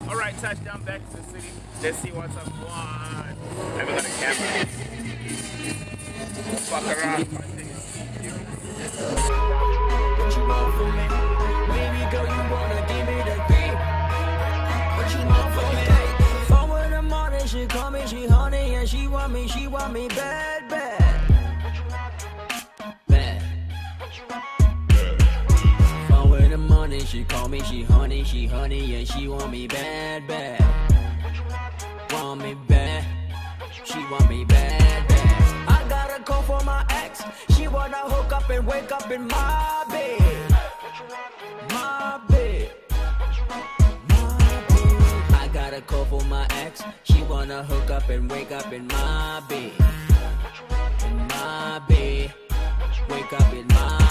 Alright, touchdown back to the city. Let's see what's up. One. Let me go to camera. Fuck around. What you want from me? Baby girl, you wanna give me the beat? What you want from me? 4 in the morning, she call me, she honey, and she want me bad, bad. Bad. 4 in the morning, she call me, she honey, and she want me bad, bad. Want me bad, she want me bad, bad. I got a call for my ex, she wanna hook up and wake up in my bed. My bed. I got a call for my ex, she wanna hook up and wake up in my bed. In my bed, wake up in my